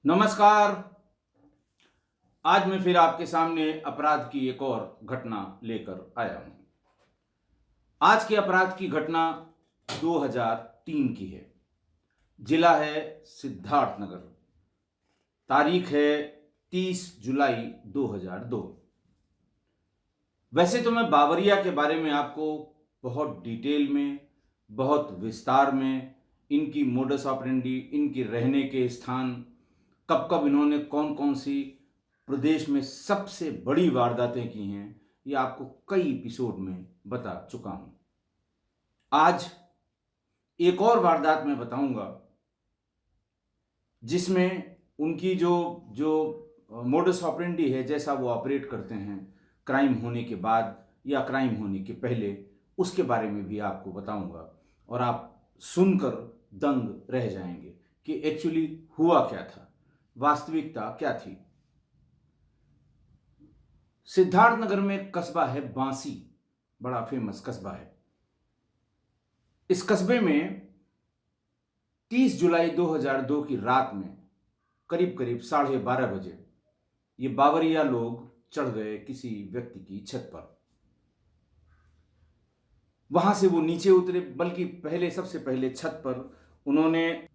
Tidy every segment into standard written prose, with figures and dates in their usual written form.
नमस्कार। आज मैं फिर आपके सामने अपराध की एक और घटना लेकर आया हूं। आज के अपराध की घटना 2003 की है। जिला है सिद्धार्थनगर। तारीख है 30 जुलाई 2002। वैसे तो मैं बावरिया के बारे में आपको बहुत डिटेल में, बहुत विस्तार में, इनकी मोडस ऑपरेंडी, इनकी रहने के स्थान, कब कब इन्होंने कौन कौन सी प्रदेश में सबसे बड़ी वारदातें की हैं, ये आपको कई एपिसोड में बता चुका हूं। आज एक और वारदात मैं बताऊंगा जिसमें उनकी जो जो मोडस ऑपरेंडी है, जैसा वो ऑपरेट करते हैं क्राइम होने के बाद या क्राइम होने के पहले, उसके बारे में भी आपको बताऊंगा और आप सुनकर दंग रह जाएंगे कि एक्चुअली हुआ क्या था, वास्तविकता क्या थी। सिद्धार्थनगर में एक कस्बा है बांसी, बड़ा फेमस कस्बा है। इस कस्बे में 30 जुलाई 2002 की रात में करीब करीब 12:30 बजे ये बावरिया लोग चढ़ गए किसी व्यक्ति की छत पर। वहां से वो नीचे उतरे, बल्कि सबसे पहले छत पर उन्होंने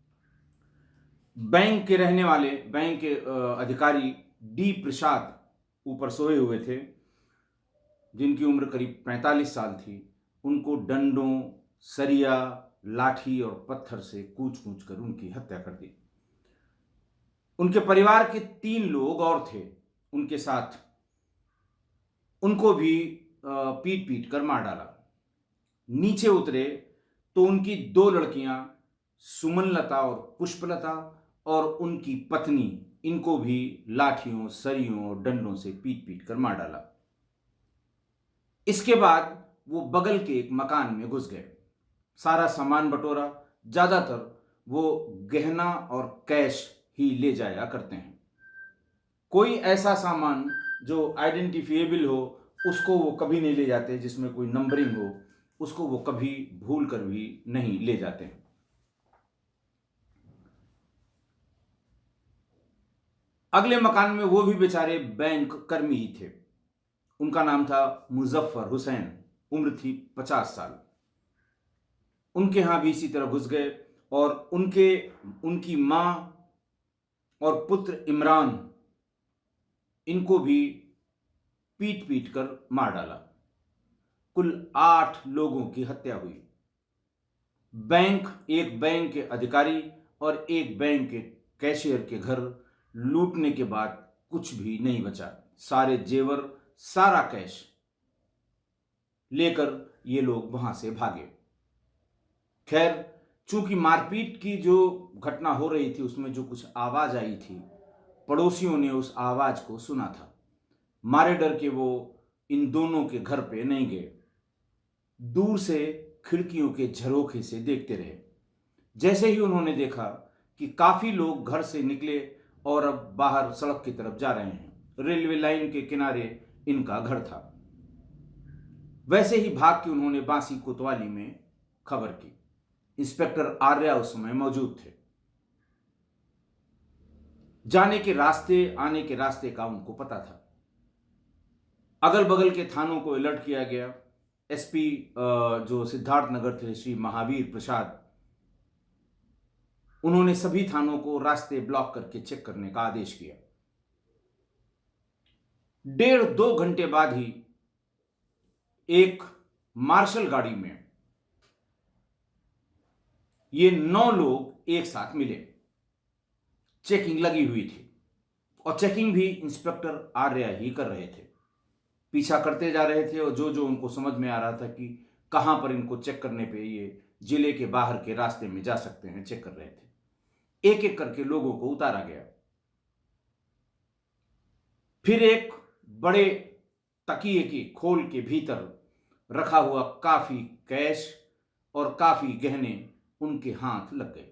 बैंक के रहने वाले, बैंक के अधिकारी डी प्रसाद ऊपर सोए हुए थे, जिनकी उम्र करीब 45 साल थी। उनको डंडों, सरिया, लाठी और पत्थर से कूच कूच कर उनकी हत्या कर दी। उनके परिवार के 3 लोग और थे उनके साथ, उनको भी पीट पीट कर मार डाला। नीचे उतरे तो उनकी 2 लड़कियां सुमनलता और पुष्पलता और उनकी पत्नी, इनको भी लाठियों, सरियों और डंडों से पीट पीट कर मार डाला। इसके बाद वो बगल के एक मकान में घुस गए, सारा सामान बटोरा। ज्यादातर वो गहना और कैश ही ले जाया करते हैं। कोई ऐसा सामान जो आइडेंटिफिएबल हो उसको वो कभी नहीं ले जाते, जिसमें कोई नंबरिंग हो उसको वो कभी भूल कर भी नहीं ले जाते हैं। अगले मकान में वो भी बेचारे बैंक कर्मी ही थे। उनका नाम था मुजफ्फर हुसैन, उम्र थी 50 साल। उनके यहां भी इसी तरह घुस गए और उनकी मां और पुत्र इमरान, इनको भी पीट पीट कर मार डाला। कुल 8 लोगों की हत्या हुई। एक बैंक के अधिकारी और एक बैंक के कैशियर के घर लूटने के बाद कुछ भी नहीं बचा। सारे जेवर, सारा कैश लेकर ये लोग वहां से भागे। खैर, चूंकि मारपीट की जो घटना हो रही थी उसमें जो कुछ आवाज आई थी, पड़ोसियों ने उस आवाज को सुना था। मारे डर के वो इन दोनों के घर पे नहीं गए, दूर से खिड़कियों के झरोखे से देखते रहे। जैसे ही उन्होंने देखा कि काफी लोग घर से निकले और अब बाहर सड़क की तरफ जा रहे हैं, रेलवे लाइन के किनारे इनका घर था, वैसे ही भाग के उन्होंने बांसी कोतवाली में खबर की। इंस्पेक्टर आर्या उस समय मौजूद थे। जाने के रास्ते, आने के रास्ते का उनको पता था। अगल बगल के थानों को अलर्ट किया गया। एसपी जो सिद्धार्थनगर थे, श्री महावीर प्रसाद, उन्होंने सभी थानों को रास्ते ब्लॉक करके चेक करने का आदेश किया। 1.5-2 घंटे बाद ही एक मार्शल गाड़ी में ये 9 लोग एक साथ मिले। चेकिंग लगी हुई थी और चेकिंग भी इंस्पेक्टर आर्या ही कर रहे थे। पीछा करते जा रहे थे और जो जो उनको समझ में आ रहा था कि कहां पर इनको चेक करने पे ये जिले के बाहर के रास्ते में जा सकते हैं, चेक कर रहे थे। एक एक करके लोगों को उतारा गया। फिर एक बड़े तकिए के खोल के भीतर रखा हुआ काफी कैश और काफी गहने उनके हाथ लग गए।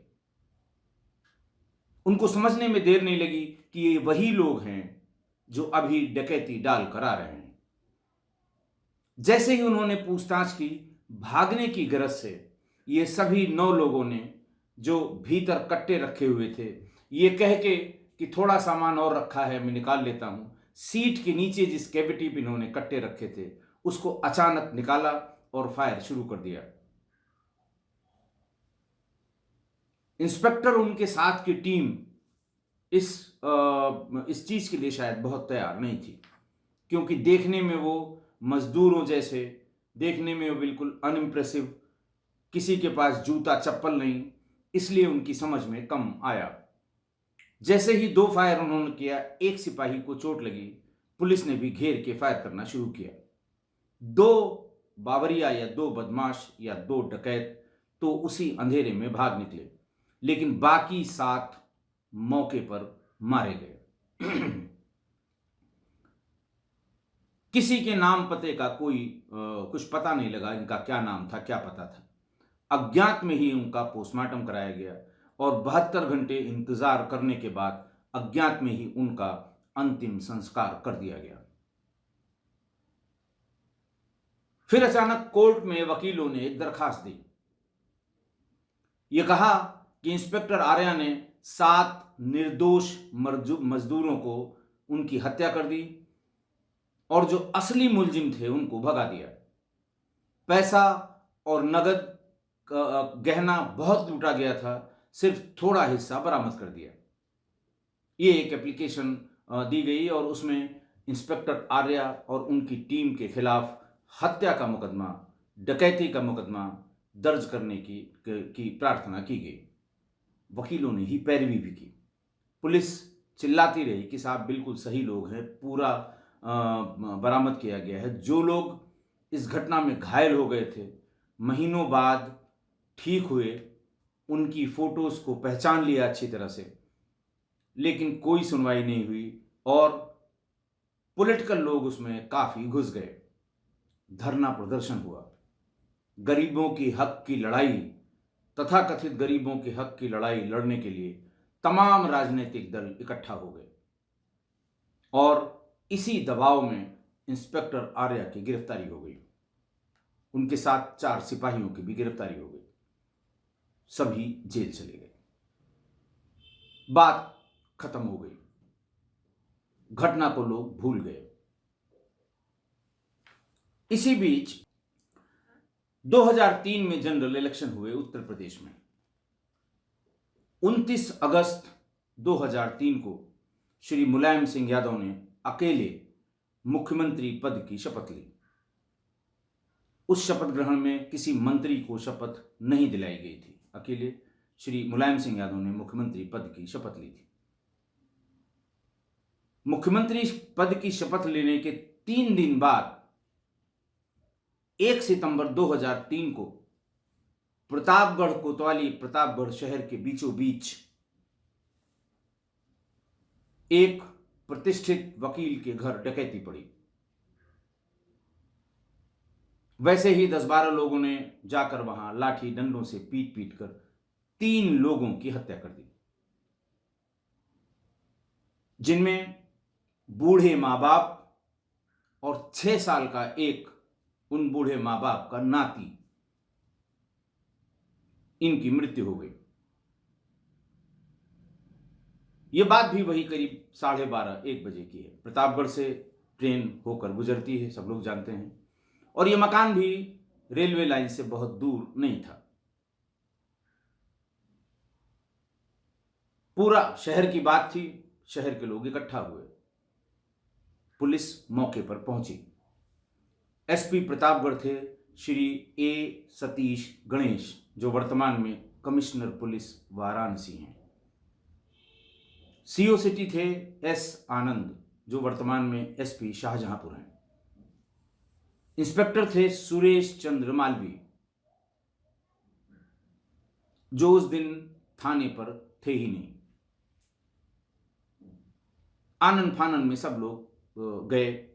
उनको समझने में देर नहीं लगी कि ये वही लोग हैं जो अभी डकैती डाल कर आ रहे हैं। जैसे ही उन्होंने पूछताछ की, भागने की गरज से ये सभी 9 लोगों ने, जो भीतर कट्टे रखे हुए थे, ये कह के कि थोड़ा सामान और रखा है, मैं निकाल लेता हूं। सीट के नीचे जिस कैविटी पे इन्होंने कट्टे रखे थे उसको अचानक निकाला और फायर शुरू कर दिया। इंस्पेक्टर, उनके साथ की टीम इस चीज के लिए शायद बहुत तैयार नहीं थी, क्योंकि देखने में वो मजदूरों जैसे, देखने में वो बिल्कुल अनइम्प्रेसिव, किसी के पास जूता चप्पल नहीं, इसलिए उनकी समझ में कम आया। जैसे ही 2 फायर उन्होंने किया, एक सिपाही को चोट लगी, पुलिस ने भी घेर के फायर करना शुरू किया। 2 बावरिया या 2 बदमाश या 2 डकैत तो उसी अंधेरे में भाग निकले, लेकिन बाकी 7 मौके पर मारे गए। किसी के नाम पते का कोई कुछ पता नहीं लगा, इनका क्या नाम था, क्या पता था। अज्ञात में ही उनका पोस्टमार्टम कराया गया और 72 घंटे इंतजार करने के बाद अज्ञात में ही उनका अंतिम संस्कार कर दिया गया। फिर अचानक कोर्ट में वकीलों ने एक दरखास्त दी। यह कहा कि इंस्पेक्टर आर्या ने 7 निर्दोष मजदूरों को उनकी हत्या कर दी और जो असली मुलजिम थे उनको भगा दिया। पैसा और नगद गहना बहुत लूटा गया था, सिर्फ थोड़ा हिस्सा बरामद कर दिया। ये एक एप्लीकेशन दी गई और उसमें इंस्पेक्टर आर्या और उनकी टीम के खिलाफ हत्या का मुकदमा, डकैती का मुकदमा दर्ज करने की प्रार्थना की गई। वकीलों ने ही पैरवी भी की। पुलिस चिल्लाती रही कि साहब बिल्कुल सही लोग हैं, पूरा बरामद किया गया है। जो लोग इस घटना में घायल हो गए थे, महीनों बाद ठीक हुए, उनकी फोटोज को पहचान लिया अच्छी तरह से, लेकिन कोई सुनवाई नहीं हुई और पॉलिटिकल लोग उसमें काफी घुस गए। धरना प्रदर्शन हुआ, गरीबों की हक की लड़ाई, तथाकथित गरीबों के हक की लड़ाई लड़ने के लिए तमाम राजनीतिक दल इकट्ठा हो गए और इसी दबाव में इंस्पेक्टर आर्या की गिरफ्तारी हो गई। उनके साथ 4 सिपाहियों की भी गिरफ्तारी हो गई। सभी जेल चले गए। बात खत्म हो गई, घटना को लोग भूल गए। इसी बीच 2003 में जनरल इलेक्शन हुए उत्तर प्रदेश में। 29 अगस्त 2003 को श्री मुलायम सिंह यादव ने अकेले मुख्यमंत्री पद की शपथ ली। उस शपथ ग्रहण में किसी मंत्री को शपथ नहीं दिलाई गई थी, अकेले श्री मुलायम सिंह यादव ने मुख्यमंत्री पद की शपथ ली थी। मुख्यमंत्री पद की शपथ लेने के 3 दिन बाद 1 सितंबर 2003 को प्रतापगढ़ कोतवाली, प्रतापगढ़ शहर के बीचों बीच एक प्रतिष्ठित वकील के घर डकैती पड़ी। वैसे ही 10-12 लोगों ने जाकर वहां लाठी डंडों से पीट पीट कर 3 लोगों की हत्या कर दी, जिनमें बूढ़े मां बाप और 6 साल का एक उन बूढ़े मां बाप का नाती, इनकी मृत्यु हो गई। यह बात भी वही करीब 12:30-1 बजे की है। प्रतापगढ़ से ट्रेन होकर गुजरती है, सब लोग जानते हैं, और यह मकान भी रेलवे लाइन से बहुत दूर नहीं था। पूरा शहर की बात थी, शहर के लोग इकट्ठा हुए, पुलिस मौके पर पहुंची। एसपी प्रतापगढ़ थे श्री ए सतीश गणेश, जो वर्तमान में कमिश्नर पुलिस वाराणसी हैं। सीओ सिटी थे एस आनंद, जो वर्तमान में एसपी शाहजहांपुर हैं। इंस्पेक्टर थे सुरेश चंद्र मालवी, जो उस दिन थाने पर थे ही नहीं। आनंद फानन में सब लोग गए,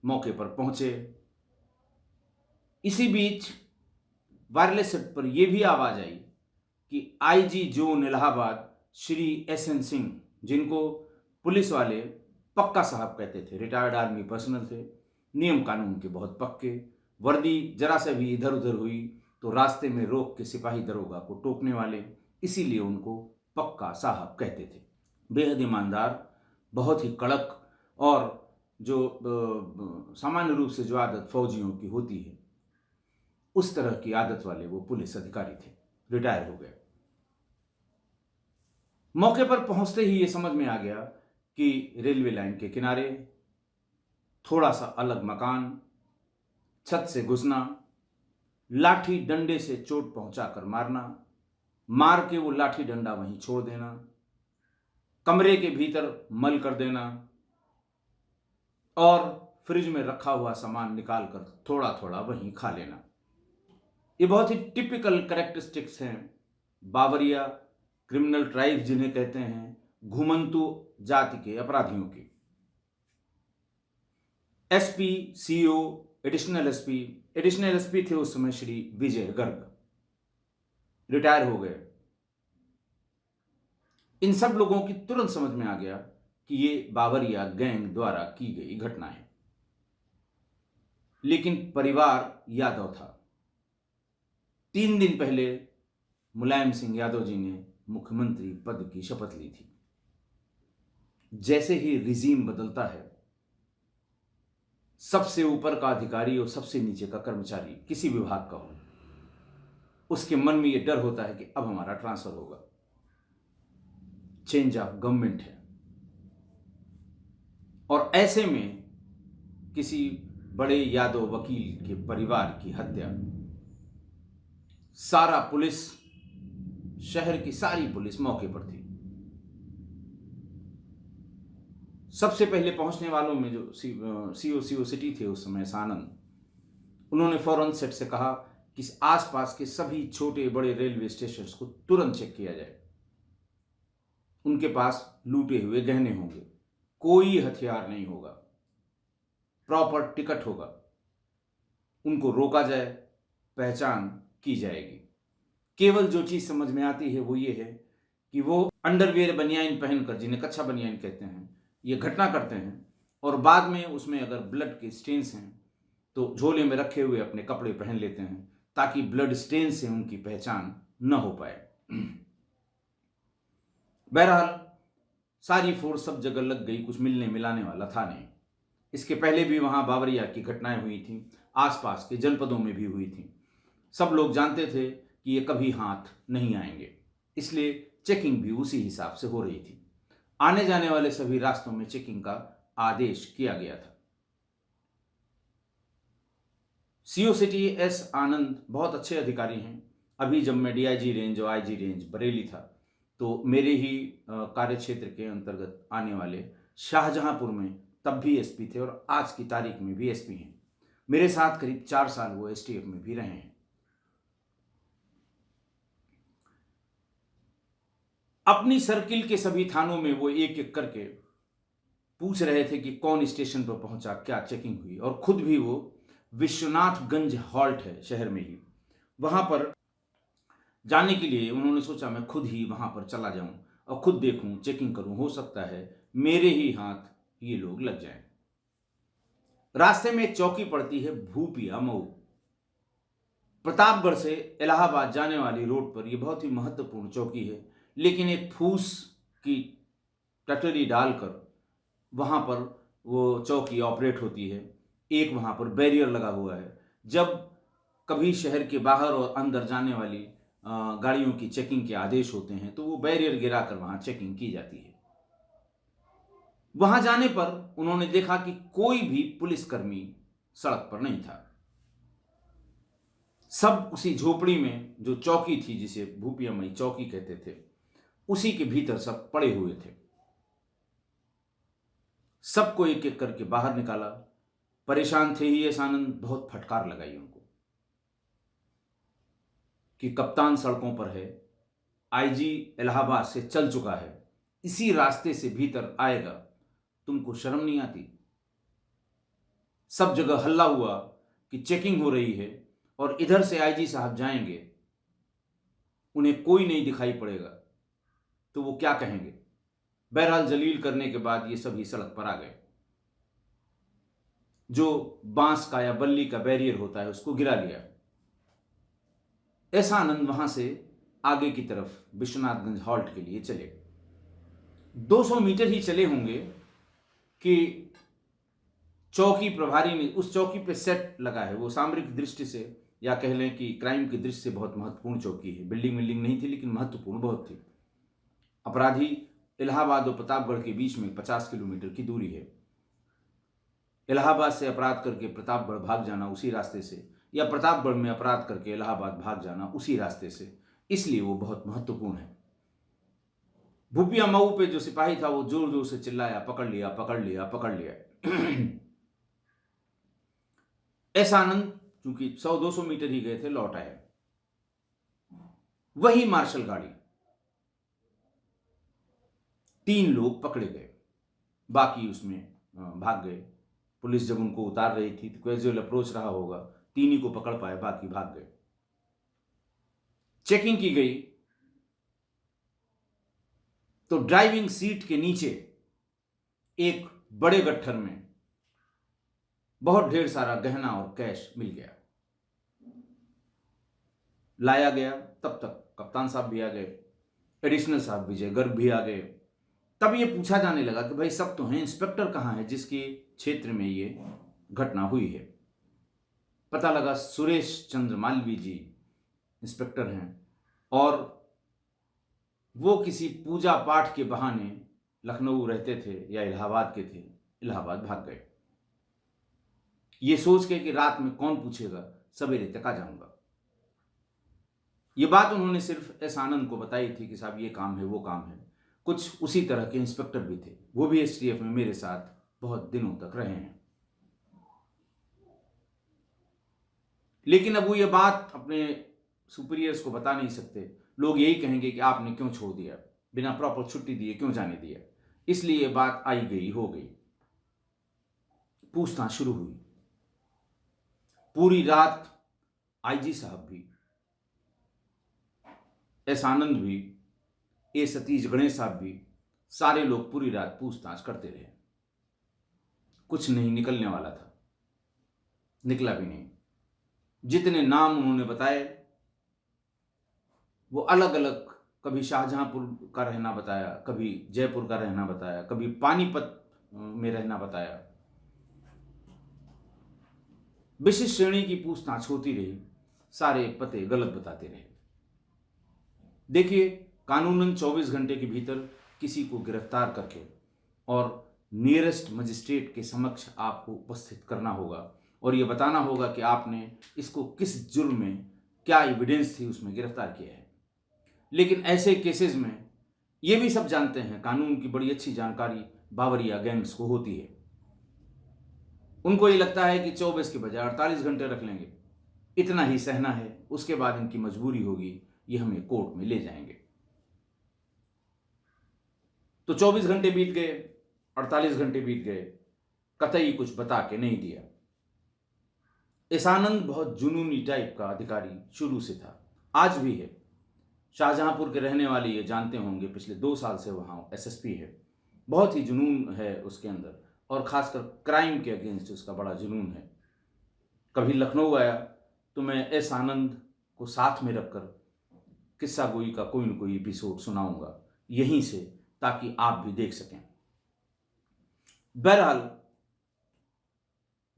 मौके पर पहुंचे। इसी बीच वायरलेस सेट पर यह भी आवाज आई कि IG zone Allahabad Shri SN Singh, जिनको पुलिस वाले पक्का साहब कहते थे, रिटायर्ड आर्मी पर्सनल थे, नियम कानून के बहुत पक्के, वर्दी जरा से भी इधर उधर हुई तो रास्ते में रोक के सिपाही दरोगा को टोकने वाले, इसीलिए उनको पक्का साहब कहते थे। बेहद ईमानदार, बहुत ही कड़क, और जो सामान्य रूप से जो आदत फौजियों की होती है उस तरह की आदत वाले वो पुलिस अधिकारी थे। रिटायर हो गए। मौके पर पहुंचते ही ये समझ में आ गया कि रेलवे लाइन के किनारे थोड़ा सा अलग मकान, छत से घुसना, लाठी डंडे से चोट पहुंचाकर मारना, मार के वो लाठी डंडा वहीं छोड़ देना, कमरे के भीतर मल कर देना और फ्रिज में रखा हुआ सामान निकालकर थोड़ा थोड़ा वहीं खा लेना। ये बहुत ही टिपिकल कैरेक्टरिस्टिक्स हैं बावरिया क्रिमिनल ट्राइब जिन्हें कहते हैं, घुमंतु जाति के अपराधियों की। एसपी, सीओ, एडिशनल एसपी थे उस समय श्री विजय गर्ग, रिटायर हो गए। इन सब लोगों की तुरंत समझ में आ गया कि ये बावरिया गैंग द्वारा की गई घटना है। लेकिन परिवार यादव था। 3 दिन पहले मुलायम सिंह यादव जी ने मुख्यमंत्री पद की शपथ ली थी। जैसे ही रिजीम बदलता है, सबसे ऊपर का अधिकारी और सबसे नीचे का कर्मचारी किसी विभाग का हो, उसके मन में यह डर होता है कि अब हमारा ट्रांसफर होगा, चेंज ऑफ गवर्नमेंट है। और ऐसे में किसी बड़े यादव वकील के परिवार की हत्या, सारा पुलिस, शहर की सारी पुलिस मौके पर थी। सबसे पहले पहुंचने वालों में जो सीओ सिटी थे उस समय, सानंद, उन्होंने फौरन सेट से कहा कि आसपास के सभी छोटे बड़े रेलवे स्टेशन को तुरंत चेक किया जाए। उनके पास लूटे हुए गहने होंगे, कोई हथियार नहीं होगा, प्रॉपर टिकट होगा, उनको रोका जाए, पहचान की जाएगी। केवल जो चीज समझ में आती है वो ये है कि वो अंडरवियर बनियान पहनकर, जिन्हें कच्चा बनियान कहते हैं, ये घटना करते हैं और बाद में उसमें अगर ब्लड के स्टेन्स हैं तो झोले में रखे हुए अपने कपड़े पहन लेते हैं ताकि ब्लड स्टेन से उनकी पहचान न हो पाए। बहरहाल सारी फोर्स सब जगह लग गई, कुछ मिलने मिलाने वाला था नहीं। इसके पहले भी वहां बावरिया की घटनाएं हुई थी, आसपास के जनपदों में भी हुई थी। सब लोग जानते थे कि ये कभी हाथ नहीं आएंगे, इसलिए चेकिंग भी उसी हिसाब से हो रही थी। आने जाने वाले सभी रास्तों में चेकिंग का आदेश किया गया था। सीओ सिटी एस आनंद बहुत अच्छे अधिकारी हैं। अभी जब मैं डीआईजी रेंज और आईजी रेंज बरेली था तो मेरे ही कार्य क्षेत्र के अंतर्गत आने वाले शाहजहांपुर में तब भी एसपी थे और आज की तारीख में भी एसपी हैं। मेरे साथ करीब 4 साल वो एसटीएफ में भी रहे हैं। अपनी सर्किल के सभी थानों में वो एक एक करके पूछ रहे थे कि कौन स्टेशन पर पहुंचा, क्या चेकिंग हुई। और खुद भी वो विश्वनाथगंज हॉल्ट है शहर में ही, वहां पर जाने के लिए उन्होंने सोचा मैं खुद ही वहां पर चला जाऊं और खुद देखूं, चेकिंग करूं, हो सकता है मेरे ही हाथ ये लोग लग जाएं। रास्ते में एक चौकी पड़ती है भूपिया मऊ। प्रतापगढ़ से इलाहाबाद जाने वाली रोड पर यह बहुत ही महत्वपूर्ण चौकी है, लेकिन एक फूस की टटरी डालकर वहां पर वो चौकी ऑपरेट होती है। एक वहां पर बैरियर लगा हुआ है। जब कभी शहर के बाहर और अंदर जाने वाली गाड़ियों की चेकिंग के आदेश होते हैं तो वो बैरियर गिराकर वहां चेकिंग की जाती है। वहां जाने पर उन्होंने देखा कि कोई भी पुलिसकर्मी सड़क पर नहीं था। सब उसी झोपड़ी में जो चौकी थी, जिसे भूपियामई चौकी कहते थे, उसी के भीतर सब पड़े हुए थे। सबको एक एक करके बाहर निकाला। परेशान थे ही एस आनंद, बहुत फटकार लगाई उनको कि कप्तान सड़कों पर है, आईजी इलाहाबाद से चल चुका है, इसी रास्ते से भीतर आएगा, तुमको शर्म नहीं आती? सब जगह हल्ला हुआ कि चेकिंग हो रही है और इधर से आईजी साहब जाएंगे, उन्हें कोई नहीं दिखाई पड़ेगा तो वो क्या कहेंगे। बहरहाल जलील करने के बाद ये सभी सड़क पर आ गए। जो बांस का या बल्ली का बैरियर होता है उसको गिरा लिया। एस आनंद वहां से आगे की तरफ विश्वनाथगंज हॉल्ट के लिए चले। 200 मीटर ही चले होंगे कि चौकी प्रभारी ने, उस चौकी पे सेट लगा है, वो सामरिक दृष्टि से या कह लें कि क्राइम की दृष्टि से बहुत महत्वपूर्ण चौकी है। बिल्डिंग विल्डिंग नहीं थी लेकिन महत्वपूर्ण बहुत थी। अपराधी इलाहाबाद और प्रतापगढ़ के बीच में 50 किलोमीटर की दूरी है। इलाहाबाद से अपराध करके प्रतापगढ़ भाग जाना उसी रास्ते से, या प्रतापगढ़ में अपराध करके इलाहाबाद भाग जाना उसी रास्ते से, इसलिए वो बहुत महत्वपूर्ण है। भूपिया मऊ पे जो सिपाही था वो जोर जोर से चिल्लाया, पकड़ लिया, पकड़ लिया, पकड़ लिया। ऐसा आनंद क्योंकि 100-200 मीटर ही गए थे, लौट आए। वही मार्शल गाड़ी, 3 लोग पकड़े गए, बाकी उसमें भाग गए। पुलिस जब उनको उतार रही थी तो कैजुअल अप्रोच रहा होगा, 3 ही को पकड़ पाए, बाकी भाग गए। चेकिंग की गई तो ड्राइविंग सीट के नीचे एक बड़े गट्ठर में बहुत ढेर सारा गहना और कैश मिल गया। लाया गया, तब तक कप्तान साहब भी आ गए, एडिशनल साहब विजय गर्ग भी आ गए। तब ये पूछा जाने लगा कि भाई सब तो हैं, इंस्पेक्टर कहाँ है जिसके क्षेत्र में ये घटना हुई है। पता लगा सुरेश चंद्र मालवीय जी इंस्पेक्टर हैं और वो किसी पूजा पाठ के बहाने लखनऊ रहते थे या इलाहाबाद के थे, इलाहाबाद भाग गए। ये सोच के कि रात में कौन पूछेगा, सवेरे तक आ जाऊंगा। ये बात उन्होंने सिर्फ एस आनंद को बताई थी कि साहब ये काम है, वो काम है। कुछ उसी तरह के इंस्पेक्टर भी थे, वो भी एसटीएफ में मेरे साथ बहुत दिनों तक रहे हैं। लेकिन अब वो ये बात अपने सुपीरियर्स को बता नहीं सकते। लोग यही कहेंगे कि आपने क्यों छोड़ दिया, बिना प्रॉपर छुट्टी दिए क्यों जाने दिया। इसलिए ये बात आई गई हो गई। पूछताछ शुरू हुई। पूरी रात आईजी साहब भी, एस आनंद भी, ए सतीश गणेश साहब भी, सारे लोग पूरी रात पूछताछ करते रहे। कुछ नहीं निकलने वाला था, निकला भी नहीं। जितने नाम उन्होंने बताए वो अलग अलग, कभी शाहजहांपुर का रहना बताया, कभी जयपुर का रहना बताया, कभी पानीपत में रहना बताया। विशिष्ट श्रेणी की पूछताछ होती रही, सारे पते गलत बताते रहे। देखिए, कानूनन 24 घंटे के भीतर किसी को गिरफ्तार करके और नियरेस्ट मजिस्ट्रेट के समक्ष आपको उपस्थित करना होगा और ये बताना होगा कि आपने इसको किस जुर्म में, क्या एविडेंस थी उसमें गिरफ्तार किया है। लेकिन ऐसे केसेस में ये भी सब जानते हैं, कानून की बड़ी अच्छी जानकारी बावरिया गैंग्स को होती है। उनको ये लगता है कि 24 के बजाय 48 घंटे रख लेंगे, इतना ही सहना है, उसके बाद इनकी मजबूरी होगी, ये हमें कोर्ट में ले जाएंगे। तो 24 घंटे बीत गए, 48 घंटे बीत गए, कतई कुछ बता के नहीं दिया। एसानंद बहुत जुनूनी टाइप का अधिकारी शुरू से था, आज भी है। शाहजहांपुर के रहने वाले ये जानते होंगे, पिछले 2 साल से वहाँ एसएसपी है। बहुत ही जुनून है उसके अंदर और खासकर क्राइम के अगेंस्ट उसका बड़ा जुनून है। कभी लखनऊ आया तो मैं एस आनंद को साथ में रखकर किस्सा गोई का कोई न कोई एपिसोड सुनाऊंगा यहीं से, ताकि आप भी देख सकें। बहरहाल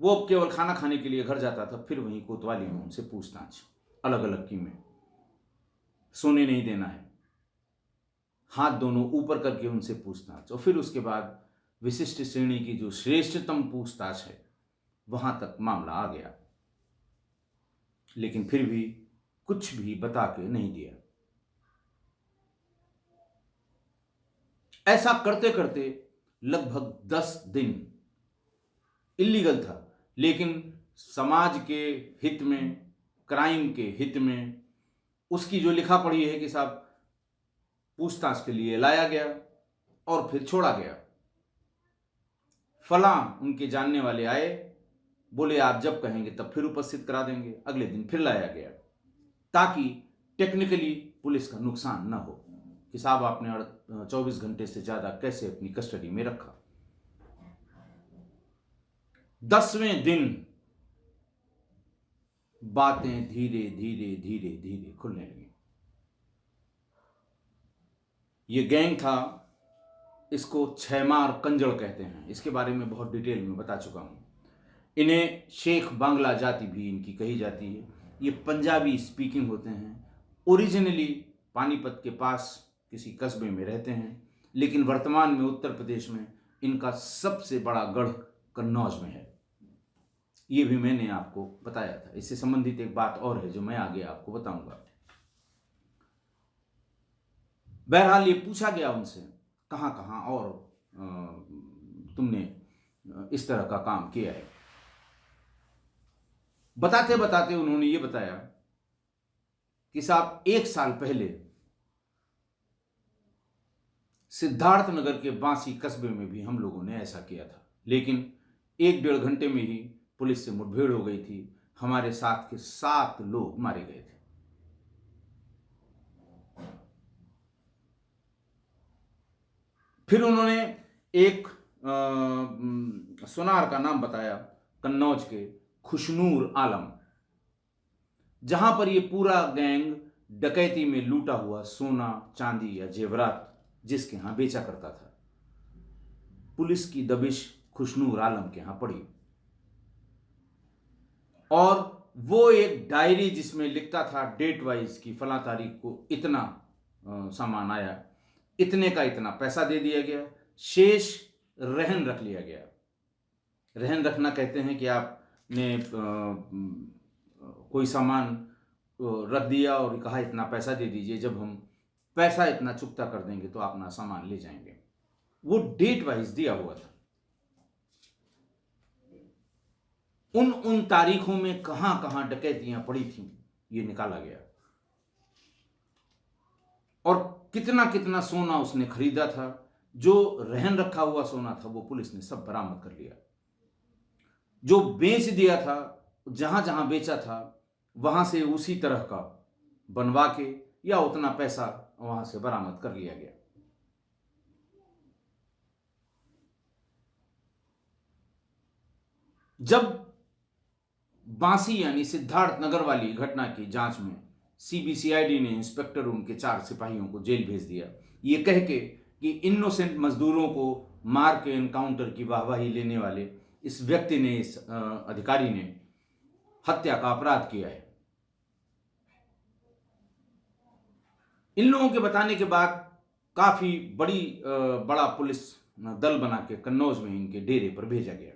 वो अब केवल खाना खाने के लिए घर जाता था, फिर वहीं कोतवाली में उनसे पूछताछ, अलग अलग कीमें, सोने नहीं देना है, हाथ दोनों ऊपर करके उनसे पूछताछ, और फिर उसके बाद विशिष्ट श्रेणी की जो श्रेष्ठतम पूछताछ है वहां तक मामला आ गया। लेकिन फिर भी कुछ भी बता के नहीं दिया। ऐसा करते करते लगभग 10 दिन इलीगल था, लेकिन समाज के हित में, क्राइम के हित में उसकी जो लिखा पढ़ी है कि साहब पूछताछ के लिए लाया गया और फिर छोड़ा गया। फलां उनके जानने वाले आए, बोले आप जब कहेंगे तब फिर उपस्थित करा देंगे। अगले दिन फिर लाया गया, ताकि टेक्निकली पुलिस का नुकसान न हो कि साहब आपने 24 घंटे से ज्यादा कैसे अपनी कस्टडी में रखा। 10वें दिन बातें धीरे धीरे धीरे धीरे खुलने लगी। ये गैंग था इसको छैमार कंजड़ कहते हैं। इसके बारे में बहुत डिटेल में बता चुका हूँ। इन्हें शेख बांग्ला जाति भी इनकी कही जाती है। ये पंजाबी स्पीकिंग होते हैं। ओरिजिनली पानीपत के पास किसी कस्बे में रहते हैं, लेकिन वर्तमान में उत्तर प्रदेश में इनका सबसे बड़ा गढ़ कन्नौज में है। ये भी मैंने आपको बताया था। इससे संबंधित एक बात और है जो मैं आगे आपको बताऊंगा। बहरहाल ये पूछा गया उनसे कहाँ कहाँ और तुमने इस तरह का काम किया है। बताते बताते उन्होंने ये बताया कि साहब 1 साल पहले सिद्धार्थनगर के बांसी कस्बे में भी हम लोगों ने ऐसा किया था, लेकिन 1-1.5 घंटे में ही पुलिस से मुठभेड़ हो गई थी। हमारे साथ के 7 लोग मारे गए थे। फिर उन्होंने एक सुनार का नाम बताया, कन्नौज के खुशनूर आलम, जहां पर ये पूरा गैंग डकैती में लूटा हुआ सोना चांदी या जेवरात जिसके यहां बेचा करता था। पुलिस की दबिश खुशनूर आलम के यहां पड़ी और वो एक डायरी जिसमें लिखता था डेट वाइज की फला तारीख को इतना सामान आया, इतने का इतना पैसा दे दिया गया, शेष रहन रख लिया गया। रहन रखना कहते हैं कि आपने कोई सामान रख दिया और कहा इतना पैसा दे दीजिए, जब हम पैसा इतना चुकता कर देंगे तो अपना सामान ले जाएंगे। वो डेट वाइज दिया हुआ था। उन तारीखों में कहां कहां डकैतियां पड़ी थीं ये निकाला गया, और कितना कितना सोना उसने खरीदा था। जो रहन रखा हुआ सोना था वो पुलिस ने सब बरामद कर लिया। जो बेच दिया था, जहां जहां बेचा था वहां से उसी तरह का बनवा के या उतना पैसा वहां से बरामद कर लिया गया। जब बांसी यानी सिद्धार्थ नगर वाली घटना की जांच में सीबीसीआईडी ने इंस्पेक्टर उनके 4 सिपाहियों को जेल भेज दिया, ये कह के कि इनोसेंट मजदूरों को मार के एनकाउंटर की वाहवाही लेने वाले इस व्यक्ति ने, इस अधिकारी ने हत्या का अपराध किया है। इन लोगों के बताने के बाद काफी बड़ा पुलिस दल बना के कन्नौज में इनके डेरे पर भेजा गया।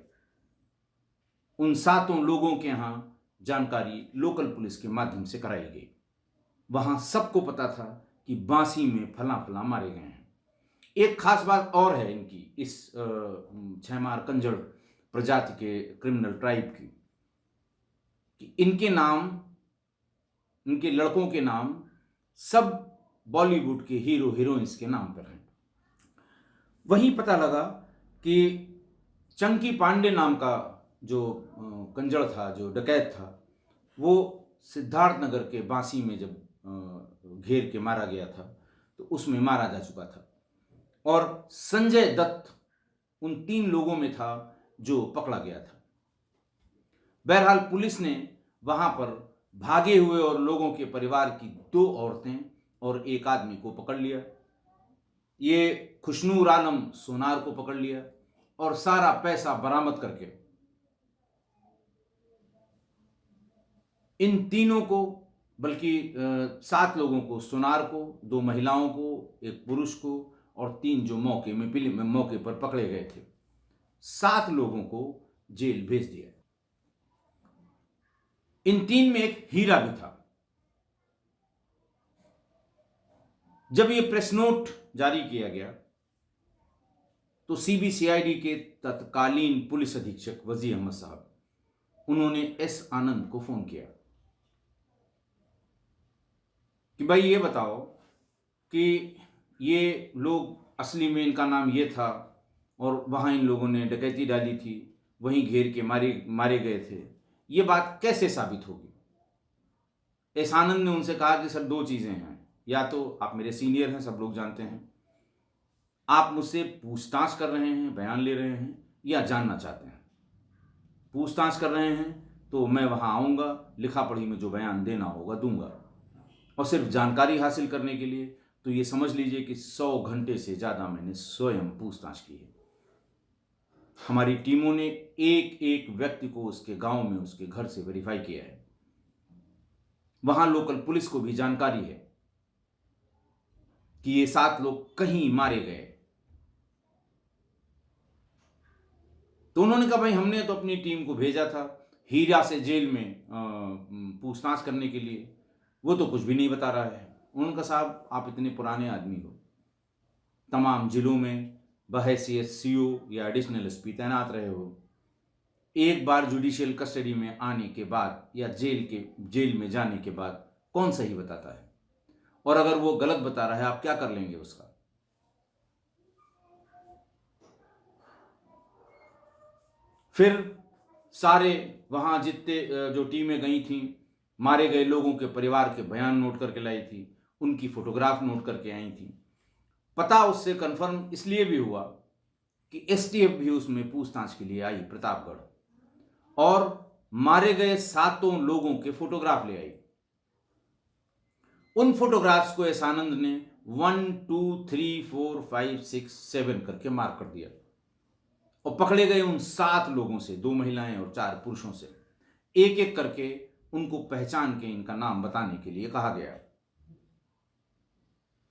उन 7 लोगों के यहां जानकारी लोकल पुलिस के माध्यम से कराई गई। वहां सबको पता था कि बांसी में फला फला मारे गए हैं। एक खास बात और है इनकी, इस छैमार कंजड़ प्रजाति के क्रिमिनल ट्राइब की, कि इनके नाम, इनके लड़कों के नाम सब बॉलीवुड के हीरो हीरोइंस के नाम पर हैं। वहीं पता लगा कि चंकी पांडे नाम का जो कंजड़ था, जो डकैत था, वो सिद्धार्थनगर के बांसी में जब घेर के मारा गया था तो उसमें मारा जा चुका था। और संजय दत्त उन 3 लोगों में था जो पकड़ा गया था। बहरहाल पुलिस ने वहां पर भागे हुए और लोगों के परिवार की 2 औरतें और 1 आदमी को पकड़ लिया। ये खुशनूर आलम सोनार को पकड़ लिया और सारा पैसा बरामद करके इन तीनों को, बल्कि 7 लोगों को, सोनार को, 2 महिलाओं को, 1 पुरुष को और 3 जो मौके पर पकड़े गए थे, 7 लोगों को जेल भेज दिया। इन 3 में एक हीरा भी था। जब ये प्रेस नोट जारी किया गया तो सीबीसीआईडी के तत्कालीन पुलिस अधीक्षक वजी अहमद साहब, उन्होंने एस आनंद को फोन किया कि भाई ये बताओ कि ये लोग, असली में इनका नाम ये था और वहां इन लोगों ने डकैती डाली थी, वहीं घेर के मारे गए थे, ये बात कैसे साबित होगी। एस आनंद ने उनसे कहा कि सर 2 चीजें हैं, या तो आप मेरे सीनियर हैं, सब लोग जानते हैं, आप मुझसे पूछताछ कर रहे हैं, बयान ले रहे हैं, या जानना चाहते हैं। पूछताछ कर रहे हैं तो मैं वहां आऊंगा, लिखा पढ़ी में जो बयान देना होगा दूंगा, और सिर्फ जानकारी हासिल करने के लिए तो ये समझ लीजिए कि 100 घंटे से ज़्यादा मैंने स्वयं पूछताछ की है। हमारी टीमों ने एक एक व्यक्ति को उसके गांव में, उसके घर से वेरीफाई किया है। वहां लोकल पुलिस को भी जानकारी है कि ये 7 लोग कहीं मारे गए। तो उन्होंने कहा, भाई हमने तो अपनी टीम को भेजा था हीरा से जेल में पूछताछ करने के लिए, वो तो कुछ भी नहीं बता रहा है। उन्होंने कहा, साहब आप इतने पुराने आदमी हो, तमाम जिलों में बहैसियत सीओ या एडिशनल एसपी तैनात रहे हो, एक बार जुडिशियल कस्टडी में आने के बाद या जेल में जाने के बाद कौन सही बताता है? और अगर वो गलत बता रहा है, आप क्या कर लेंगे उसका? फिर सारे वहां जितने जो टीमें गई थी, मारे गए लोगों के परिवार के बयान नोट करके लाई थी, उनकी फोटोग्राफ नोट करके आई थी। पता उससे कंफर्म इसलिए भी हुआ कि एसटीएफ भी उसमें पूछताछ के लिए आई प्रतापगढ़, और मारे गए 7 लोगों के फोटोग्राफ ले आई। उन फोटोग्राफ्स को एस आनंद ने 1 2 3 4 5 6 7 करके मार्क कर दिया, और पकड़े गए उन 7 लोगों से 2 महिलाएं और 4 पुरुषों से एक एक करके उनको पहचान के इनका नाम बताने के लिए कहा गया।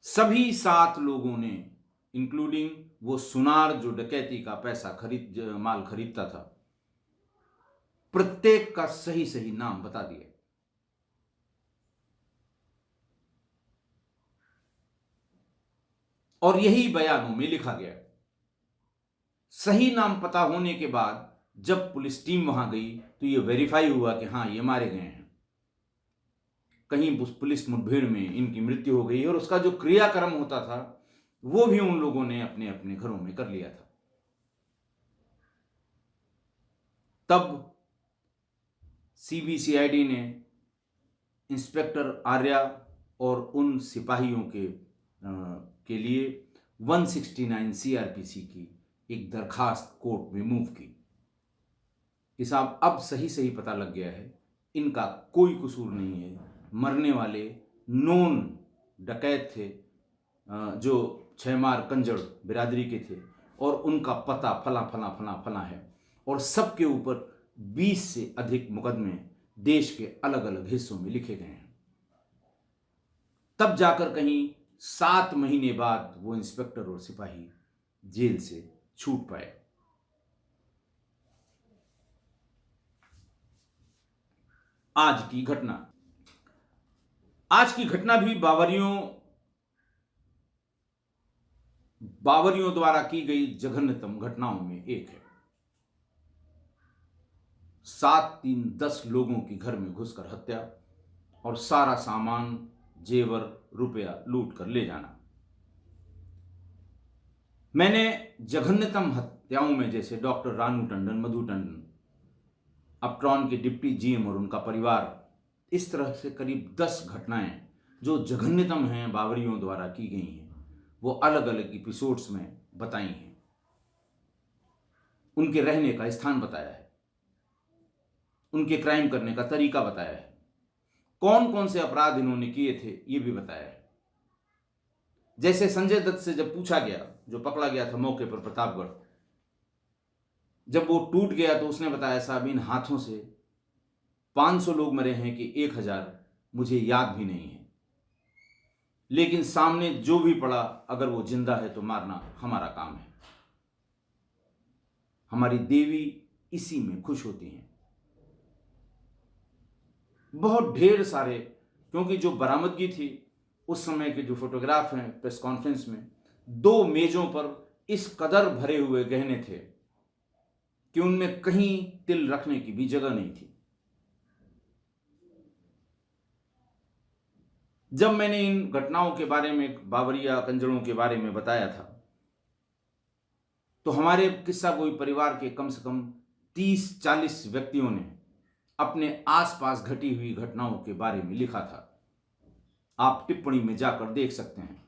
सभी 7 लोगों ने, इंक्लूडिंग वो सुनार जो डकैती का पैसा माल खरीदता था, प्रत्येक का सही सही नाम बता दिया। और यही बयानों में लिखा गया। सही नाम पता होने के बाद जब पुलिस टीम वहां गई तो यह वेरीफाई हुआ कि हां ये मारे गए हैं, कहीं पुलिस मुठभेड़ में इनकी मृत्यु हो गई, और उसका जो क्रियाक्रम होता था वो भी उन लोगों ने अपने अपने घरों में कर लिया था। तब सीबीसीआईडी ने इंस्पेक्टर आर्या और उन सिपाहियों के लिए 169 सीआरपीसी की एक दरखास्त कोर्ट में मूव की कि साहब अब सही सही पता लग गया है, इनका कोई कसूर नहीं है, मरने वाले नोन डकैत थे जो छैमार कंजड़ बिरादरी के थे, और उनका पता फला फला फला फला है, और सबके ऊपर 20 से अधिक मुकदमे देश के अलग अलग हिस्सों में लिखे गए हैं। तब जाकर कहीं 7 महीने बाद वो इंस्पेक्टर और सिपाही जेल से छूट पाए। आज की घटना भी बावरियों द्वारा की गई जघन्यतम घटनाओं में एक है। 7 3 10 लोगों के घर में घुसकर हत्या और सारा सामान, जेवर, रुपया लूट कर ले जाना। मैंने जघन्यतम हत्याओं में, जैसे डॉक्टर रानू टंडन, मधु टंडन, अपट्रॉन के डिप्टी जीएम और उनका परिवार, इस तरह से करीब 10 घटनाएं जो जघन्यतम हैं, बावरियों द्वारा की गई हैं, वो अलग अलग एपिसोड्स में बताई हैं। उनके रहने का स्थान बताया है, उनके क्राइम करने का तरीका बताया है, कौन कौन से अपराध इन्होंने किए थे ये भी बताया है। जैसे संजय दत्त से जब पूछा गया, जो पकड़ा गया था मौके पर प्रतापगढ़, जब वो टूट गया तो उसने बताया, साहब इन हाथों से 500 लोग मरे हैं कि 1000 मुझे याद भी नहीं है, लेकिन सामने जो भी पड़ा, अगर वो जिंदा है तो मारना हमारा काम है। हमारी देवी इसी में खुश होती हैं। बहुत ढेर सारे, क्योंकि जो बरामदगी थी उस समय के जो फोटोग्राफ हैं प्रेस कॉन्फ्रेंस में, 2 मेजों पर इस कदर भरे हुए गहने थे कि उनमें कहीं तिल रखने की भी जगह नहीं थी। जब मैंने इन घटनाओं के बारे में, बावरिया कंजड़ों के बारे में बताया था, तो हमारे किस्सा गोई परिवार के कम से कम 30-40 व्यक्तियों ने अपने आसपास घटी हुई घटनाओं के बारे में लिखा था। आप टिप्पणी में जाकर देख सकते हैं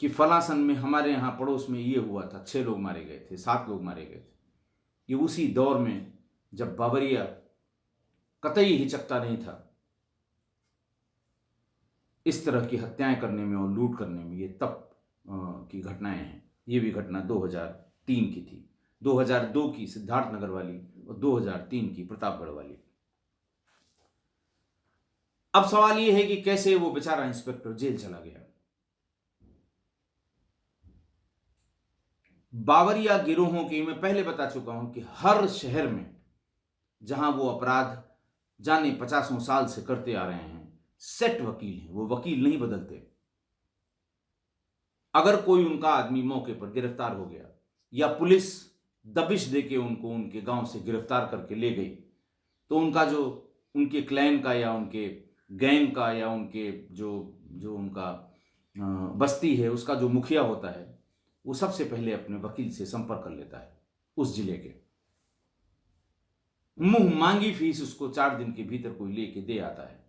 कि फला सन में हमारे यहां पड़ोस में ये हुआ था, 6 लोग मारे गए थे, 7 लोग मारे गए थे। ये उसी दौर में जब बावरिया कतई हिचकता नहीं था, इस तरह की हत्याएं करने में और लूट करने में ये तब की घटनाएं हैं। ये भी घटना 2003 की थी, 2002 की सिद्धार्थनगर वाली और 2003 की प्रतापगढ़ वाली। अब सवाल ये है कि कैसे वो बेचारा इंस्पेक्टर जेल चला गया। बावरिया गिरोहों की मैं पहले बता चुका हूं कि हर शहर में जहां वो अपराध जाने 50 साल से करते आ रहे हैं, सेट वकील हैं, वो वकील नहीं बदलते। अगर कोई उनका आदमी मौके पर गिरफ्तार हो गया या पुलिस दबिश देके उनको उनके गांव से गिरफ्तार करके ले गई, तो उनका जो उनके क्लैन का या उनके गैंग का या उनके जो जो उनका बस्ती है उसका जो मुखिया होता है, वो सबसे पहले अपने वकील से संपर्क कर लेता है उस जिले के। मुंह मांगी फीस उसको 4 दिन के भीतर कोई लेके दे आता है।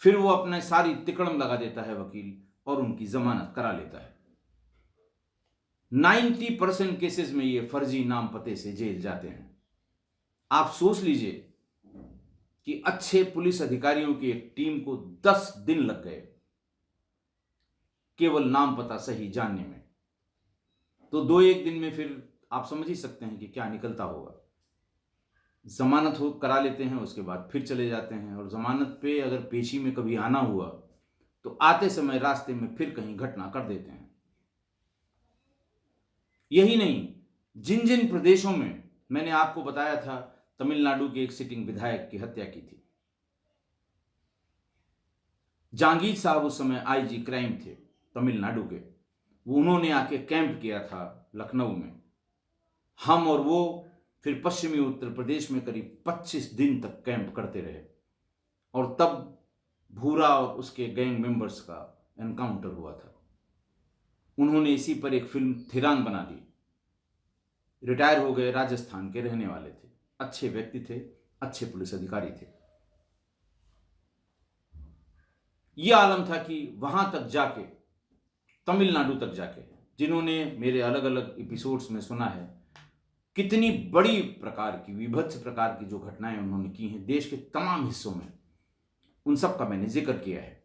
फिर वो अपने सारी तिकड़म लगा देता है वकील और उनकी जमानत करा लेता है। 90% केसेस में ये फर्जी नाम पते से जेल जाते हैं। आप सोच लीजिए कि अच्छे पुलिस अधिकारियों की एक टीम को 10 दिन लग गए केवल नाम पता सही जानने में, तो 2-1 दिन में फिर आप समझ ही सकते हैं कि क्या निकलता होगा। जमानत हो करा लेते हैं, उसके बाद फिर चले जाते हैं, और जमानत पे अगर पेशी में कभी आना हुआ तो आते समय रास्ते में फिर कहीं घटना कर देते हैं। यही नहीं, जिन जिन प्रदेशों में मैंने आपको बताया था तमिलनाडु के एक सिटिंग विधायक की हत्या की थी, जहांगीर साहब उस समय आईजी क्राइम थे तमिलनाडु के, वो उन्होंने आके कैंप किया था लखनऊ में। हम और वो फिर पश्चिमी उत्तर प्रदेश में करीब 25 दिन तक कैंप करते रहे, और तब भूरा और उसके गैंग मेंबर्स का एनकाउंटर हुआ था। उन्होंने इसी पर एक फिल्म थिरान बना दी। रिटायर हो गए, राजस्थान के रहने वाले थे, अच्छे व्यक्ति थे, अच्छे पुलिस अधिकारी थे। यह आलम था कि वहां तक जाके, तमिलनाडु तक जाके, जिन्होंने मेरे अलग अलग एपिसोड्स में सुना है कितनी बड़ी प्रकार की, विभत्स प्रकार की जो घटनाएं उन्होंने की हैं देश के तमाम हिस्सों में, उन सब का मैंने जिक्र किया है।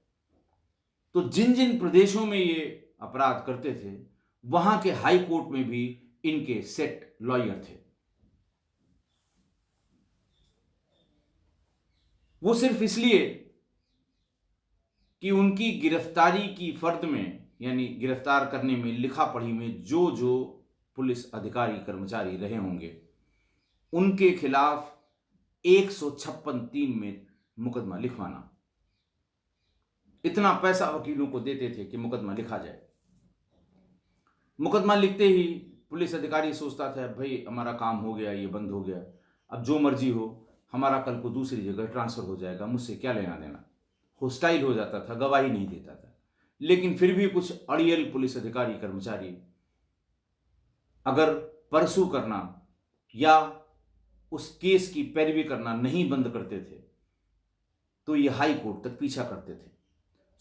तो जिन जिन प्रदेशों में ये अपराध करते थे, वहां के हाई कोर्ट में भी इनके सेट लॉयर थे। वो सिर्फ इसलिए कि उनकी गिरफ्तारी की फर्द में, यानी गिरफ्तार करने में, लिखा पढ़ी में जो जो पुलिस अधिकारी कर्मचारी रहे होंगे, उनके खिलाफ 156(3) में मुकदमा लिखवाना। इतना पैसा वकीलों को देते थे कि मुकदमा लिखा जाए। मुकदमा लिखते ही पुलिस अधिकारी सोचता था भाई हमारा काम हो गया, ये बंद हो गया, अब जो मर्जी हो, हमारा कल को दूसरी जगह ट्रांसफर हो जाएगा, मुझसे क्या लेना देना। होस्टाइल हो जाता था, गवाही नहीं देता था। लेकिन फिर भी कुछ अड़ियल पुलिस अधिकारी कर्मचारी अगर परसू करना या उस केस की पैरवी करना नहीं बंद करते थे, तो ये हाई कोर्ट तक पीछा करते थे।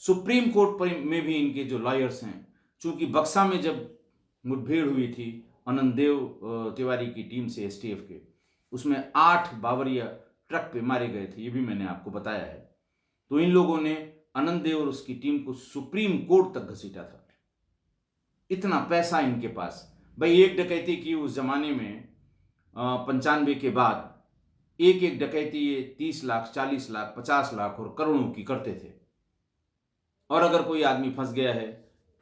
सुप्रीम कोर्ट पर में भी इनके जो लॉयर्स हैं, चूंकि बक्सा में जब मुठभेड़ हुई थी आनंददेव तिवारी की टीम से एसटीएफ के, उसमें 8 बावरिया ट्रक पे मारे गए थे, ये भी मैंने आपको बताया है। तो इन लोगों ने आनंददेव और उसकी टीम को सुप्रीम कोर्ट तक घसीटा था। इतना पैसा इनके पास। भाई एक डकैती की उस जमाने में 95 के बाद एक एक डकैती ये 30 लाख, 40 लाख, 50 लाख और करोड़ों की करते थे। और अगर कोई आदमी फंस गया है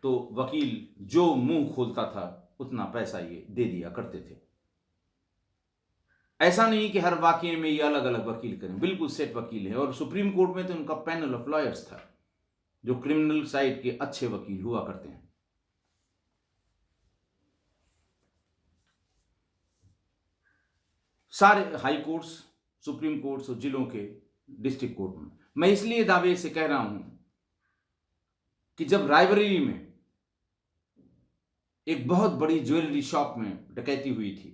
तो वकील जो मुंह खोलता था उतना पैसा ये दे दिया करते थे। ऐसा नहीं कि हर वाकये में ये अलग अलग वकील करें, बिल्कुल सेट वकील है। और सुप्रीम कोर्ट में तो उनका पैनल ऑफ लॉयर्स था जो क्रिमिनल साइड के अच्छे वकील हुआ करते हैं। सारे हाई कोर्ट्स, सुप्रीम कोर्ट्स और जिलों के डिस्ट्रिक्ट कोर्ट में। मैं इसलिए दावे से कह रहा हूं कि जब रायबरेली में एक बहुत बड़ी ज्वेलरी शॉप में डकैती हुई थी,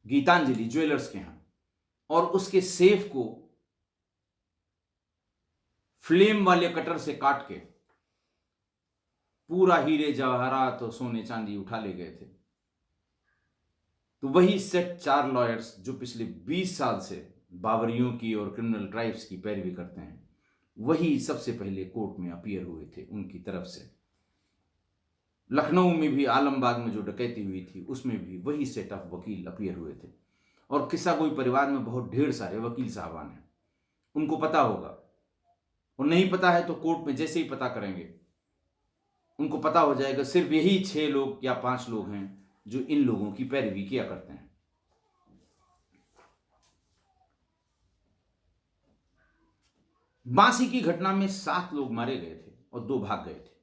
गीतांजलि ज्वेलर्स के यहां, और उसके सेफ को फ्लेम वाले कटर से काट के पूरा हीरे जवाहरात और सोने चांदी उठा ले गए थे, तो वही सेट 4 लॉयर्स जो पिछले 20 साल से बावरियों की और क्रिमिनल ट्राइब्स की पैरवी करते हैं, वही सबसे पहले कोर्ट में अपीयर हुए थे उनकी तरफ से। लखनऊ में भी आलमबाग में जो डकैती हुई थी उसमें भी वही सेट ऑफ वकील अपीयर हुए थे। और किस्सा कोई परिवार में बहुत ढेर सारे वकील साहबान हैं, उनको पता होगा, और नहीं पता है तो कोर्ट में जैसे ही पता करेंगे उनको पता हो जाएगा सिर्फ यही 6 लोग या 5 लोग हैं जो इन लोगों की पैरवी किया करते हैं। बांसी की घटना में 7 लोग मारे गए थे और 2 भाग गए थे।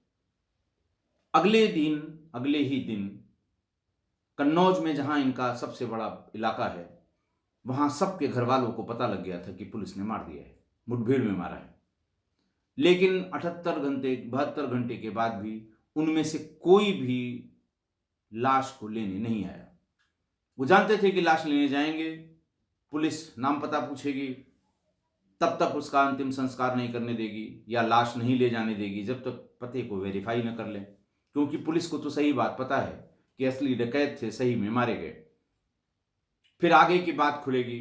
अगले ही दिन कन्नौज में, जहां इनका सबसे बड़ा इलाका है, वहां सबके घर वालों को पता लग गया था कि पुलिस ने मार दिया है, मुठभेड़ में मारा है। लेकिन 72 घंटे के बाद भी उनमें से कोई भी लाश को लेने नहीं आया। वो जानते थे कि लाश लेने जाएंगे, पुलिस नाम पता पूछेगी, तब तक उसका अंतिम संस्कार नहीं करने देगी या लाश नहीं ले जाने देगी जब तक पते को वेरीफाई न कर ले। क्योंकि पुलिस को तो सही बात पता है कि असली डकैत थे, सही में मारे गए। फिर आगे की बात खुलेगी,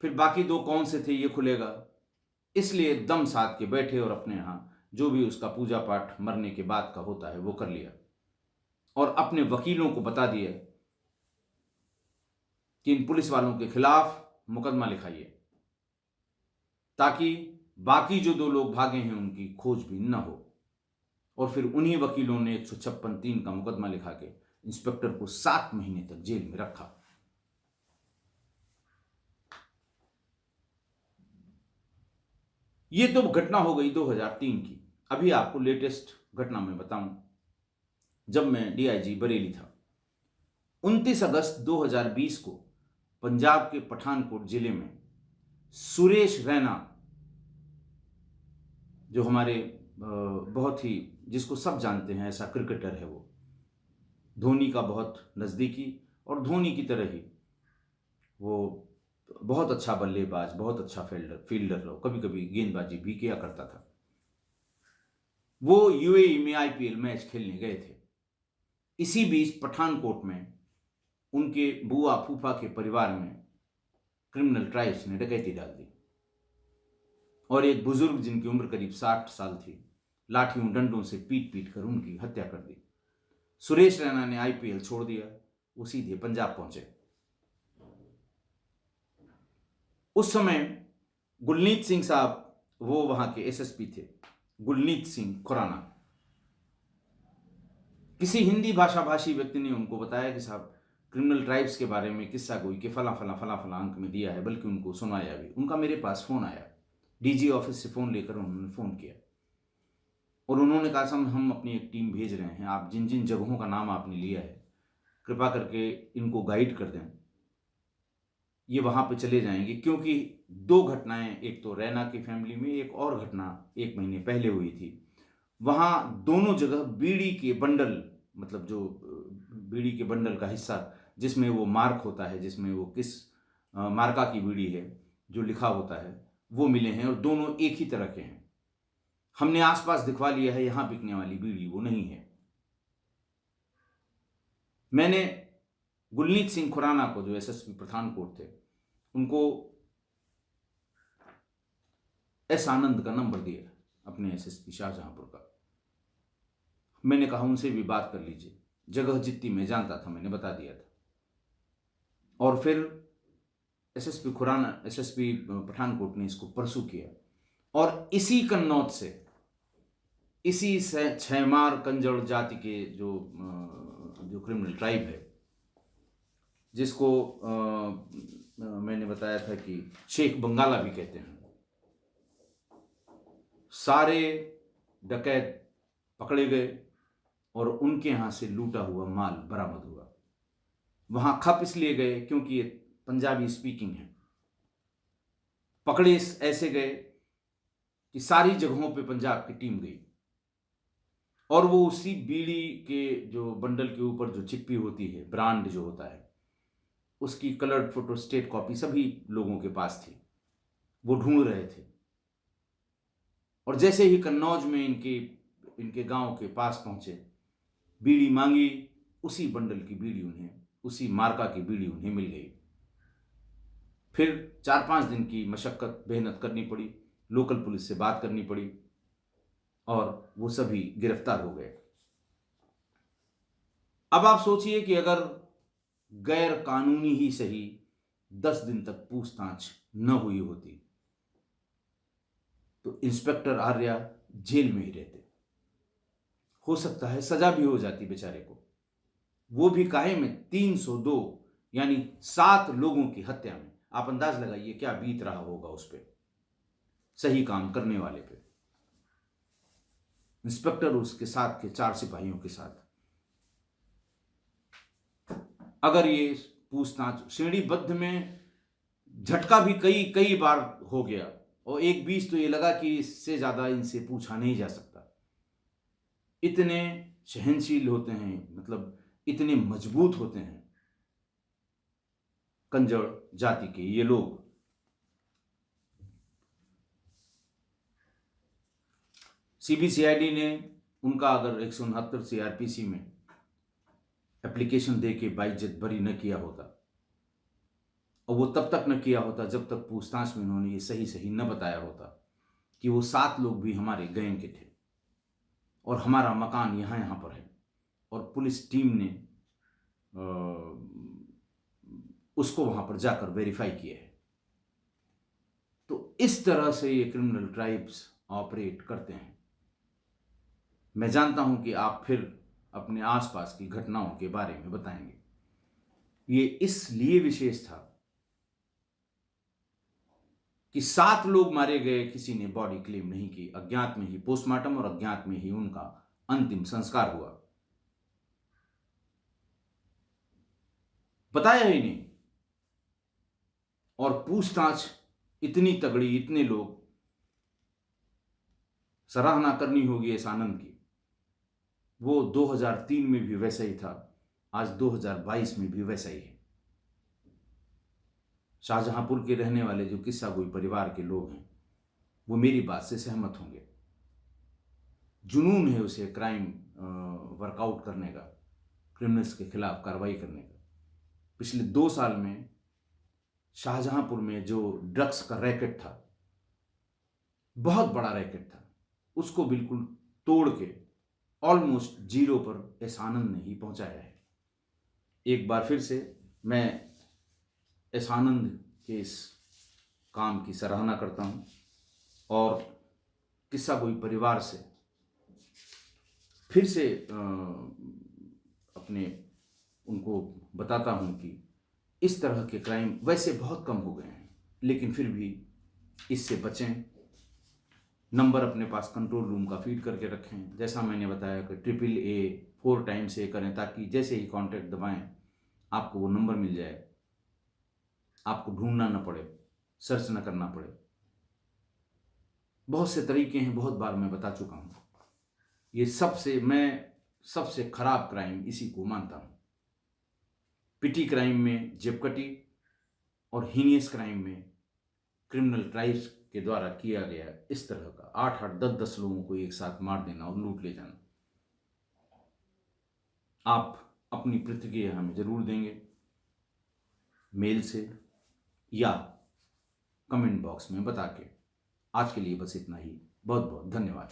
फिर बाकी 2 कौन से थे ये खुलेगा। इसलिए दम साध के बैठे और अपने यहां जो भी उसका पूजा पाठ मरने के बाद का होता है वो कर लिया, और अपने वकीलों को बता दिया कि इन पुलिस वालों के खिलाफ मुकदमा लिखाइए, ताकि बाकी जो 2 लोग भागे हैं उनकी खोजबीन न हो। और फिर उन्हीं वकीलों ने 156(3) का मुकदमा लिखा के इंस्पेक्टर को 7 महीने तक जेल में रखा। ये तो घटना हो गई 2003 की। अभी आपको लेटेस्ट घटना मैं बताऊं, जब मैं डीआईजी बरेली था, 29 अगस्त 2020 को पंजाब के पठानकोट जिले में सुरेश रैना, जो हमारे बहुत ही, जिसको सब जानते हैं, ऐसा क्रिकेटर है, वो धोनी का बहुत नज़दीकी, और धोनी की तरह ही वो बहुत अच्छा बल्लेबाज, बहुत अच्छा फील्डर, कभी कभी गेंदबाजी भी किया करता था। वो यूएई में आईपीएल मैच खेलने गए थे। इसी बीच पठानकोट में उनके बुआ फूफा के परिवार में क्रिमिनल ट्राइब्स ने डकैती डाल दी, और एक बुजुर्ग जिनकी उम्र करीब 60 साल थी, लाठियों डंडों से पीट पीट कर उनकी हत्या कर दी। सुरेश रैना ने आईपीएल छोड़ दिया, वो सीधे पंजाब पहुंचे। उस समय गुलनीत सिंह साहब, वो वहां के एसएसपी थे, गुलनीत सिंह खुराना। किसी हिंदी भाषा भाषी व्यक्ति ने उनको बताया कि साहब क्रिमिनल ट्राइब्स के बारे में किस्सा कोई के फला फला फला फला अंक में दिया है, बल्कि उनको सुनाया भी। उनका मेरे पास फोन आया, डीजी ऑफिस से फोन लेकर उन्होंने फोन किया और उन्होंने कहा साहब हम अपनी एक टीम भेज रहे हैं, आप जिन जिन जगहों का नाम आपने लिया है कृपा करके इनको गाइड कर दें, ये वहां पे चले जाएंगे। क्योंकि 2 घटनाएं, एक तो रैना की फैमिली में, एक और घटना 1 महीने पहले हुई थी। वहां दोनों जगह बीड़ी के बंडल, मतलब जो बीड़ी के बंडल का हिस्सा जिसमें वो मार्क होता है, जिसमें वो किस मार्का की बीड़ी है जो लिखा होता है, वो मिले हैं, और दोनों एक ही तरह के हैं। हमने आसपास दिखवा लिया है, यहां बिकने वाली बीड़ी वो नहीं है। मैंने गुलनीत सिंह खुराना को, जो एसएसपी पठानकोट थे, उनको एस आनंद का नंबर दिया, अपने एसएसपी शाहजहांपुर का। मैंने कहा उनसे भी बात कर लीजिए, जगह जितनी मैं जानता था मैंने बता दिया था। और फिर एसएसपी पठानकोट ने इसको परसू किया, और इसी कन्नौज से, इसी से छैमार कंजड़ जाति के जो क्रिमिनल ट्राइब है, जिसको मैंने बताया था कि शेख बंगाला भी कहते हैं, सारे डकैत पकड़े गए और उनके यहां से लूटा हुआ माल बरामद हुआ। वहां खप इसलिए गए क्योंकि ये पंजाबी स्पीकिंग है। पकड़े ऐसे गए कि सारी जगहों पे पंजाब की टीम गई, और वो उसी बीड़ी के जो बंडल के ऊपर जो चिप्पी होती है, ब्रांड जो होता है, उसकी कलर्ड फोटो स्टेट कॉपी सभी लोगों के पास थी, वो ढूंढ रहे थे। और जैसे ही कन्नौज में इनके गांव के पास पहुंचे, बीड़ी मांगी, उसी बंडल की बीड़ी उन्हें, उसी मार्का की बीड़ी उन्हें मिल गई। फिर 4-5 दिन की मशक्कत मेहनत करनी पड़ी, लोकल पुलिस से बात करनी पड़ी और वो सभी गिरफ्तार हो गए। अब आप सोचिए कि अगर गैर कानूनी ही सही 10 दिन तक पूछताछ न हुई होती तो इंस्पेक्टर आर्या जेल में ही रहते, हो सकता है सजा भी हो जाती बेचारे को, वो भी काहे में 302 यानी 7 लोगों की हत्या में। आप अंदाज लगाइए क्या बीत रहा होगा उस पे, सही काम करने वाले पे, इंस्पेक्टर उसके साथ के 4 सिपाहियों के साथ। अगर ये पूछताछ श्रेणीबद्ध में झटका भी कई कई बार हो गया और एक बीच तो ये लगा कि इससे ज्यादा इनसे पूछा नहीं जा सकता, इतने सहनशील होते हैं, मतलब इतने मजबूत होते हैं कंजड़ जाति के ये लोग। सीबीसीआईडी ने उनका अगर 169 सीआरपीसी में एप्लीकेशन दे के बाइज्जत बरी न किया होता, और वो तब तक न किया होता जब तक पूछताछ में उन्होंने ये सही सही न बताया होता कि वो 7 लोग भी हमारे गैंग के थे और हमारा मकान यहाँ पर है, और पुलिस टीम ने उसको वहां पर जाकर वेरीफाई किया है। तो इस तरह से ये क्रिमिनल ट्राइब्स ऑपरेट करते हैं। मैं जानता हूं कि आप फिर अपने आसपास की घटनाओं के बारे में बताएंगे। ये इसलिए विशेष था कि 7 लोग मारे गए, किसी ने बॉडी क्लेम नहीं की, अज्ञात में ही पोस्टमार्टम और अज्ञात में ही उनका अंतिम संस्कार हुआ, बताया ही नहीं। और पूछताछ इतनी तगड़ी, इतने लोग, सराहना करनी होगी इस आनंद की। वो 2003 में भी वैसा ही था, आज 2022 में भी वैसा ही है। शाहजहांपुर के रहने वाले जो किस्सा गोई परिवार के लोग हैं वो मेरी बात से सहमत होंगे। जुनून है उसे क्राइम वर्कआउट करने का, क्रिमिनल्स के खिलाफ कार्रवाई करने का। पिछले 2 साल में शाहजहांपुर में जो ड्रग्स का रैकेट था, बहुत बड़ा रैकेट था, उसको बिल्कुल तोड़ के ऑलमोस्ट 0 पर एस आनंद ने ही पहुंचाया है। एक बार फिर से मैं एस आनंद के इस काम की सराहना करता हूं और किस्सा गोई परिवार से फिर से अपने उनको बताता हूं कि इस तरह के क्राइम वैसे बहुत कम हो गए हैं, लेकिन फिर भी इससे बचें। नंबर अपने पास कंट्रोल रूम का फीड करके रखें, जैसा मैंने बताया कि 888 4 टाइम्स से करें, ताकि जैसे ही कॉन्टैक्ट दबाएं आपको वो नंबर मिल जाए, आपको ढूंढना न पड़े, सर्च न करना पड़े। बहुत से तरीके हैं, बहुत बार मैं बता चुका हूं। ये मैं सबसे खराब क्राइम इसी को मानता हूं। पिटी क्राइम में जेबकटी और हीनियस क्राइम में क्रिमिनल ट्राइब्स के द्वारा किया गया इस तरह का 8-8, 10-10 लोगों को एक साथ मार देना और लूट ले जाना। आप अपनी प्रतिक्रिया हमें जरूर देंगे, मेल से या कमेंट बॉक्स में बता के। आज के लिए बस इतना ही। बहुत बहुत धन्यवाद।